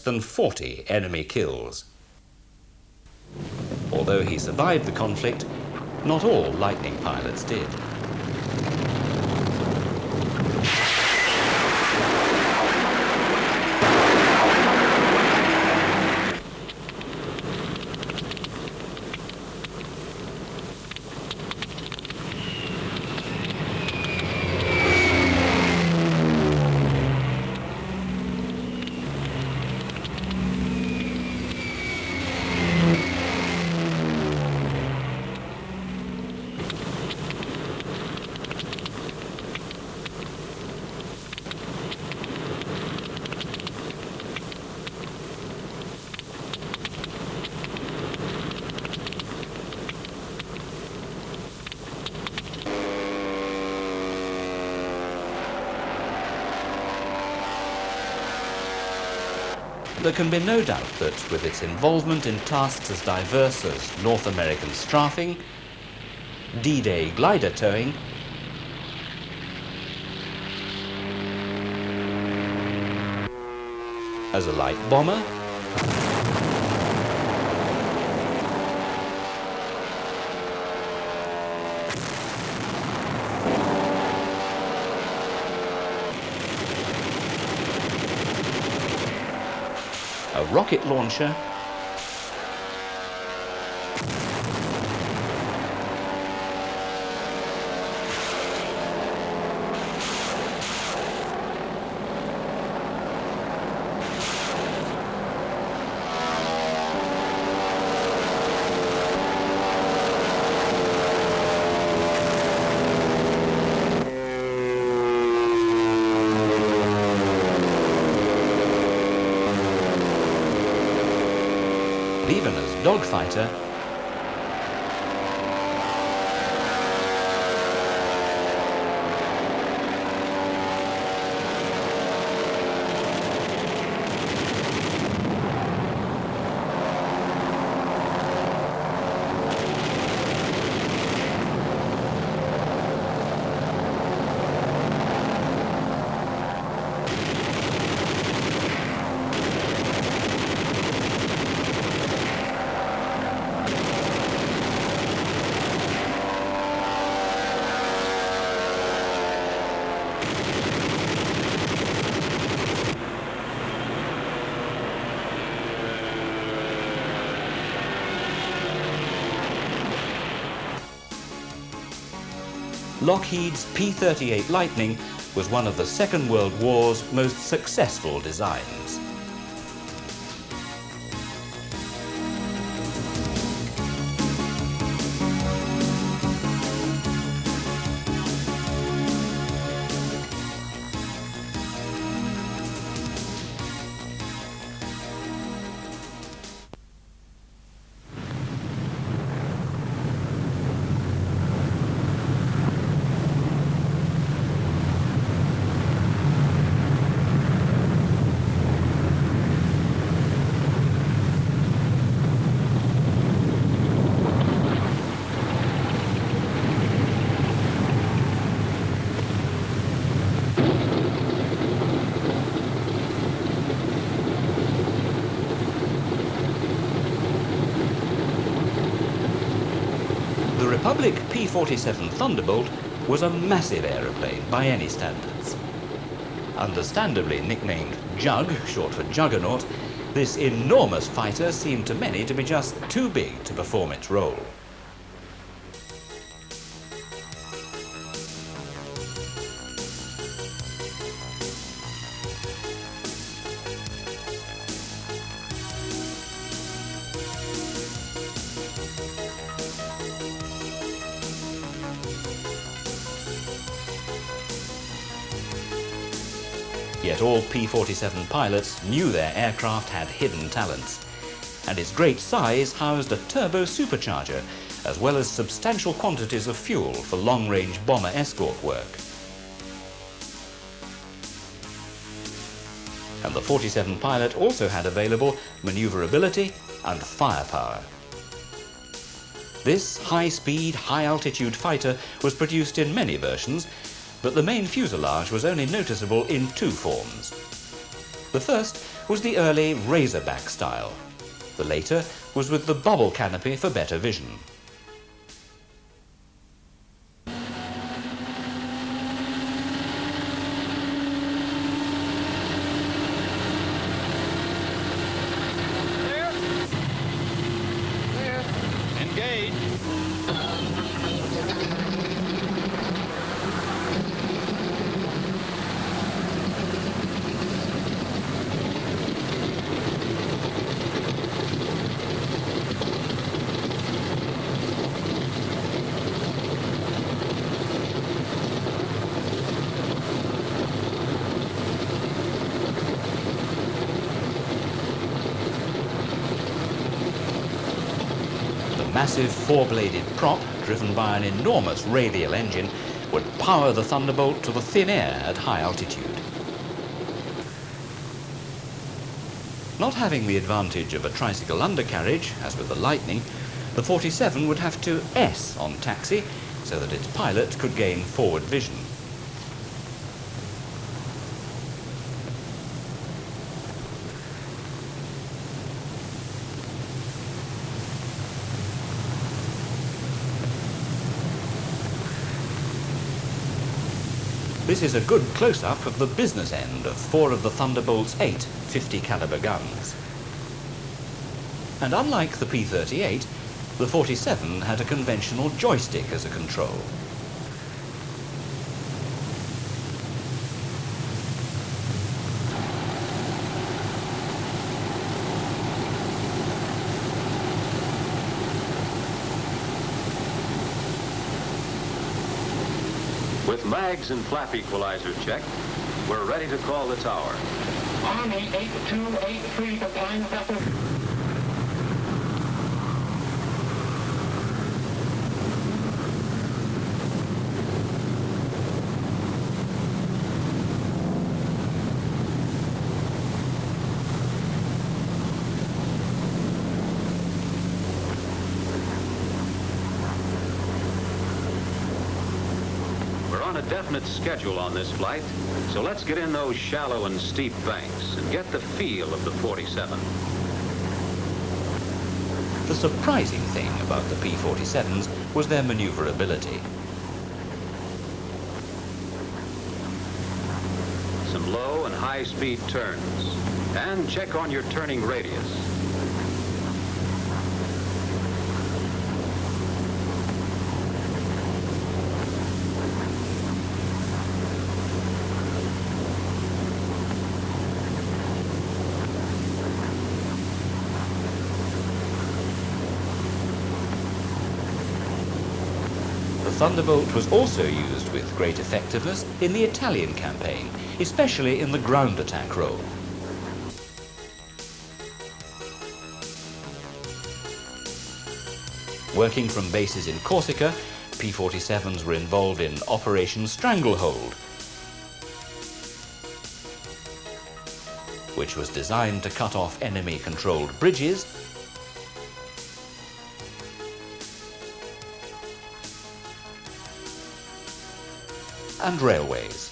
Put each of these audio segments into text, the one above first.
than 40 enemy kills. Although he survived the conflict, not all Lightning pilots did. There can be no doubt that with its involvement in tasks as diverse as North American strafing, D-Day glider towing, as a light bomber, a rocket launcher, even as dogfighter, Lockheed's P-38 Lightning was one of the Second World War's most successful designs. The Republic P-47 Thunderbolt was a massive aeroplane by any standards. Understandably nicknamed Jug, short for Juggernaut, this enormous fighter seemed to many to be just too big to perform its role. Yet all P-47 pilots knew their aircraft had hidden talents, and its great size housed a turbo supercharger, as well as substantial quantities of fuel for long-range bomber escort work. And the 47 pilot also had available maneuverability and firepower. This high-speed, high-altitude fighter was produced in many versions, but the main fuselage was only noticeable in two forms. The first was the early razorback style. The later was with the bubble canopy for better vision. The massive four-bladed prop, driven by an enormous radial engine, would power the Thunderbolt to the thin air at high altitude. Not having the advantage of a tricycle undercarriage, as with the Lightning, the 47 would have to S on taxi so that its pilot could gain forward vision. This is a good close-up of the business end of 4 of the Thunderbolt's 8 50 caliber guns. And unlike the P-38, the 47 had a conventional joystick as a control. With mags and flap equalizer checked, we're ready to call the tower. Army 8283 to find vessel. On a definite schedule on this flight, so let's get in those shallow and steep banks and get the feel of the 47. The surprising thing about the P-47s was their maneuverability. Some low and high-speed turns, and check on your turning radius. The Thunderbolt was also used with great effectiveness in the Italian campaign, especially in the ground attack role. Working from bases in Corsica, P-47s were involved in Operation Stranglehold, which was designed to cut off enemy-controlled bridges and railways.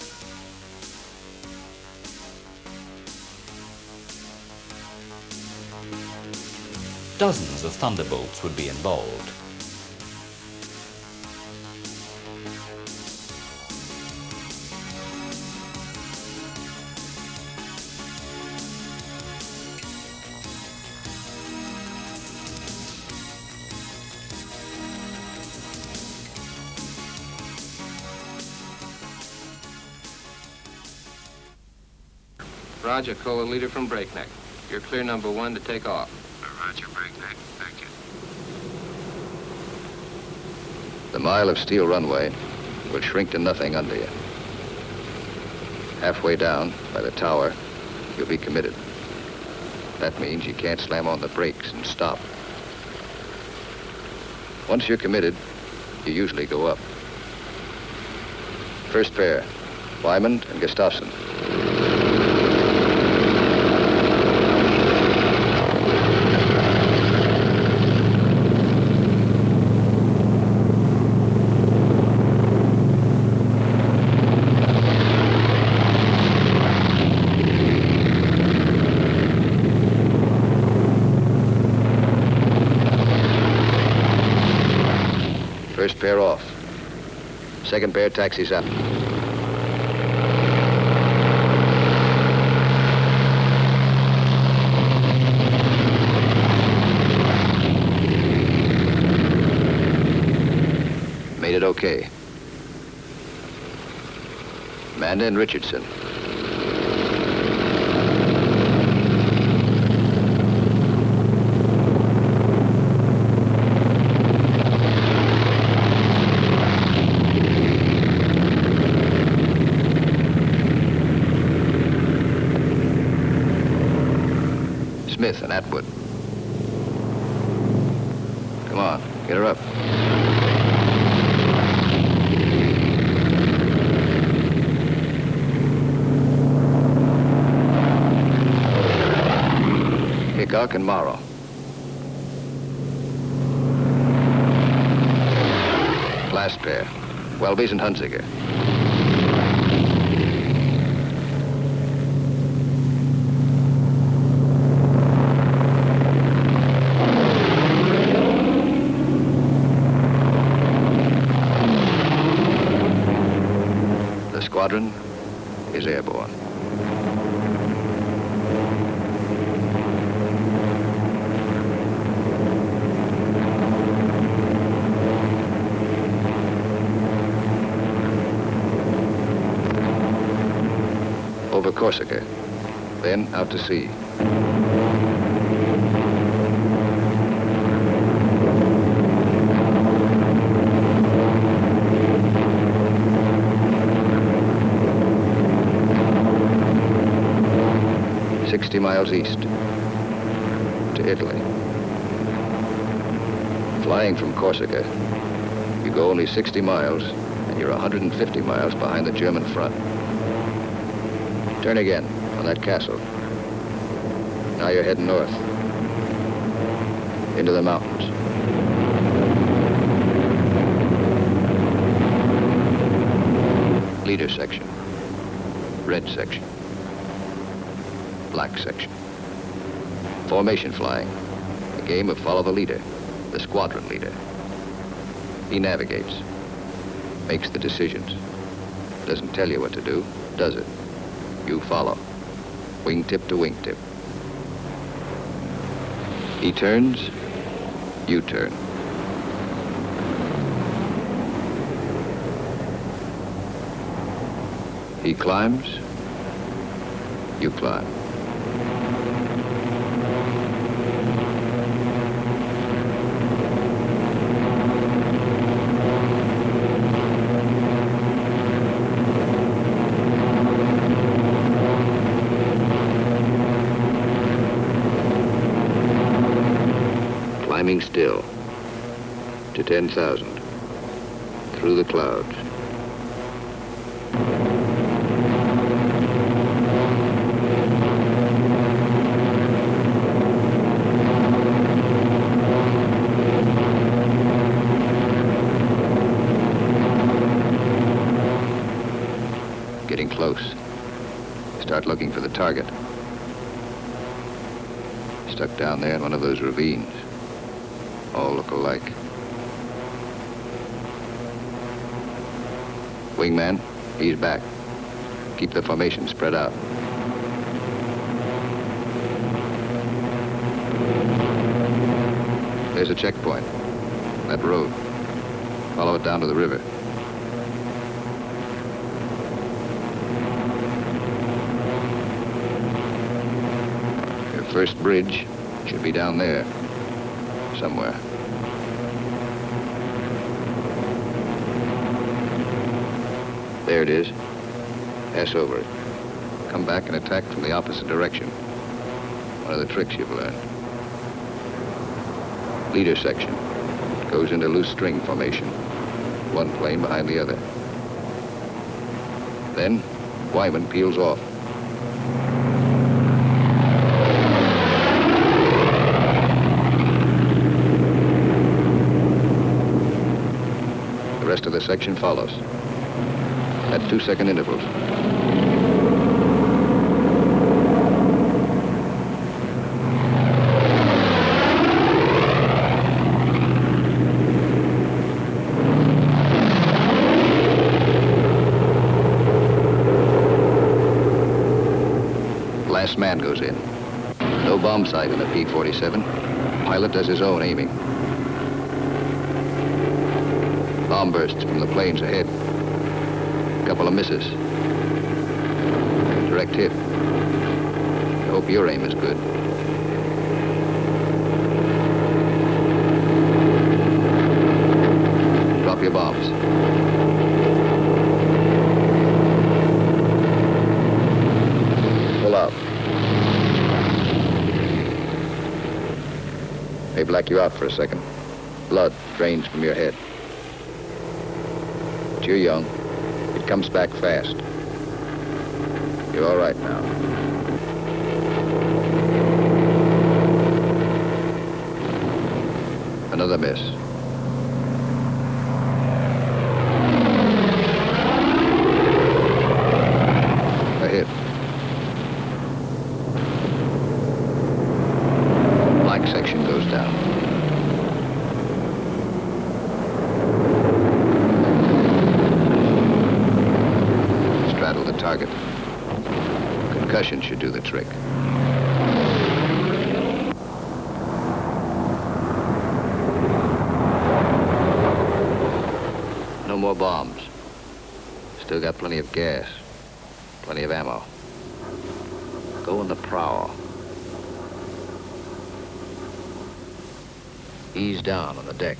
Dozens of Thunderbolts would be involved. Roger, call the leader from Breakneck. You're clear number 1 to take off. Roger, Breakneck. Thank you. The mile of steel runway will shrink to nothing under you. Halfway down, by the tower, you'll be committed. That means you can't slam on the brakes and stop. Once you're committed, you usually go up. First pair, Wyman and Gustafsson. First pair off. Second pair taxis out. Made it okay. Manda and Richardson. Smith and Atwood. Come on, get her up. Hickok and Morrow. Last pair, Welby's and Hunziker. The squadron is airborne. Over Corsica, then out to sea. Miles east to Italy. Flying from Corsica, you go only 60 miles and you're 150 miles behind the German front. Turn again on that castle. Now you're heading north into the mountains. Leader section, red section, black section. Formation flying, a game of follow the leader, the squadron leader. He navigates, makes the decisions. Doesn't tell you what to do, does it? You follow, wingtip to wingtip. He turns, you turn. He climbs, you climb. Climbing still to 10,000 through the clouds. Getting close. Start looking for the target. Stuck down there in one of those ravines. All look alike. Wingman, he's back. Keep the formation spread out. There's a checkpoint. That road. Follow it down to the river. Your first bridge should be down there. Somewhere. There it is. Pass over it. Come back and attack from the opposite direction. One of the tricks you've learned. Leader section. Goes into loose string formation. One plane behind the other. Then, Wyman peels off. The rest of the section follows at 2-second intervals. last man goes in. No bomb sight in the P-47. Pilot does his own aiming. Bomb bursts from the planes ahead. Couple of misses. Direct hit. I hope your aim is good. Drop your bombs. Pull out. May black you out for a second. Blood drains from your head. But you're young. It comes back fast. You're all right now. Another miss. A hit. Black section goes down. Straddle the target. Concussion should do the trick. No more bombs. Still got plenty of gas. Plenty of ammo. Go on the prowl. Ease down on the deck.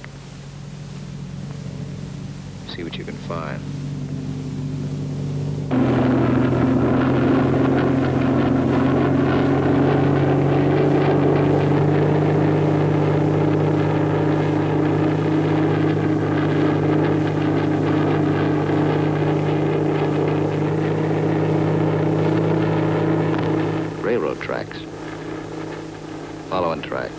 See what you can find. Railroad tracks. Following tracks.